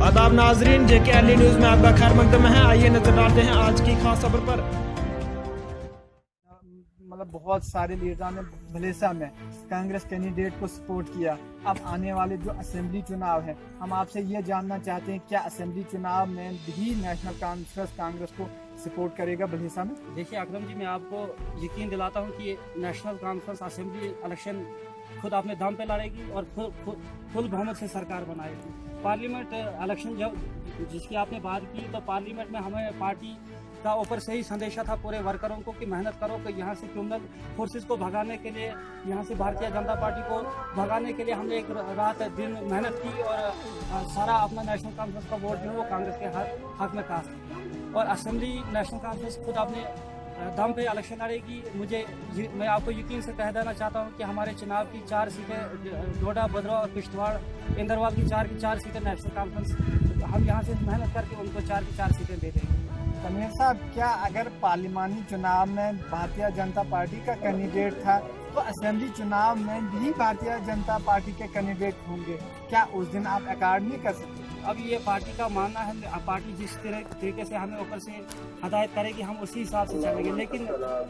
आदाब नाजरीन, JKLE news में आपका खैर मकदम है। आइए नजर डालते हैं आज की खास खबर पर। मतलब बहुत सारे लीडरों ने भलेसा में कांग्रेस कैंडिडेट को सपोर्ट किया। अब आने वाले जो असेंबली चुनाव है, हम आपसे ये जानना चाहते हैं क्या असेंबली चुनाव में भी नेशनल कॉन्फ्रेंस कांग्रेस को सपोर्ट करेगा भलेसा में? देखिए अकरम जी, मैं आपको यकीन दिलाता हूँ कि नेशनल कॉन्फ्रेंस असेंबली इलेक्शन खुद अपने दम पे लड़ेगी और फुल बहुमत से सरकार बनाएगी। पार्लियामेंट इलेक्शन जब जिसकी आपने बात की, तो पार्लियामेंट में हमें पार्टी का ऊपर से ही संदेशा था पूरे वर्करों को कि मेहनत करो, कि यहाँ से क्रिमिनल फोर्सेस को भगाने के लिए, यहाँ से भारतीय जनता पार्टी को भगाने के लिए हमने एक रात दिन मेहनत की और सारा अपना नेशनल कॉन्फ्रेंस का वोट जो है वो कांग्रेस के हक में कास्ट। और असेंबली नेशनल कॉन्फ्रेंस खुद अपने दम पे इलेक्शन लड़ेगी। मैं आपको यकीन से कह देना चाहता हूँ कि हमारे चुनाव की 4 सीटें डोडा, भद्रवाह और किश्तवाड़ इंदरवाल की 4 सीटें नेशनल कॉन्फ्रेंस हम यहाँ से मेहनत करके उनको 4 की 4 सीटें दे देंगे। तनवीर साहब, क्या अगर पार्लिमानी चुनाव में भारतीय जनता पार्टी का कैंडिडेट था तो असेंबली चुनाव में भी भारतीय जनता पार्टी के कैंडिडेट होंगे, क्या उस दिन आप अकार्ड नहीं कर सकते? अब ये पार्टी का मानना है, पार्टी जिस तरीके से हमें ऊपर से हदायत करेगी हम उसी हिसाब से चलेंगे। लेकिन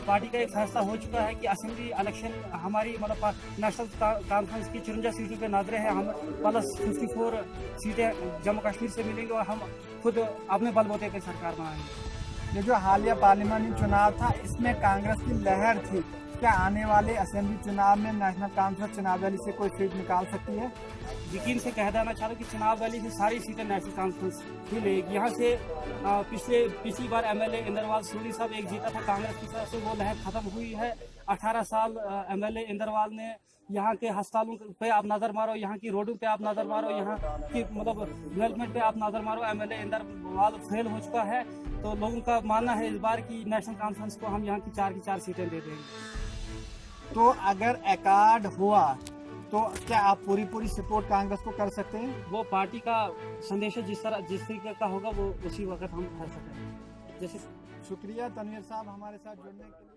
पार्टी का एक फैसला हो चुका है कि असेंबली इलेक्शन हमारी मतलब नेशनल कॉन्फ्रेंस की 54 सीटों पे नाजरे हैं, हम प्लस 54 सीटें जम्मू कश्मीर से मिलेंगे और हम खुद अपने बलबूते पे सरकार बनाएंगे। ये जो हालिया पार्लिमानी चुनाव था, इसमें कांग्रेस की लहर थी, क्या आने वाले असेंबली चुनाव में नेशनल कॉन्फ्रेंस चुनाव रैली से कोई सीट निकाल सकती है? यकीन से कह देना चाहता हूँ कि चुनाव रैली से सारी सीटें नेशनल कॉन्फ्रेंस ही लेगी। यहाँ से पिछली बार MLA इंदरवाल सोनी साहब एक जीता था कांग्रेस की तरफ से, वो लहर खत्म हुई है। 18 साल MLA इंदरवाल ने यहाँ के अस्पतालों पे आप नजर मारो, यहाँ की रोडों पे आप नजर मारो, यहाँ की मतलब डेवलपमेंट पे आप नजर मारो, MLA इंदरवाल फेल हो चुका है। तो लोगों का मानना है इस बार की नेशनल कॉन्फ्रेंस को हम यहाँ की 4 सीटें दे देंगे। तो अगर अकार्ड हुआ तो क्या आप पूरी सपोर्ट कांग्रेस को कर सकते हैं? वो पार्टी का संदेश जिस तरीके का होगा वो उसी वक्त हम कर सकते हैं। जैसे शुक्रिया तनवीर साहब हमारे साथ जुड़ने के लिए।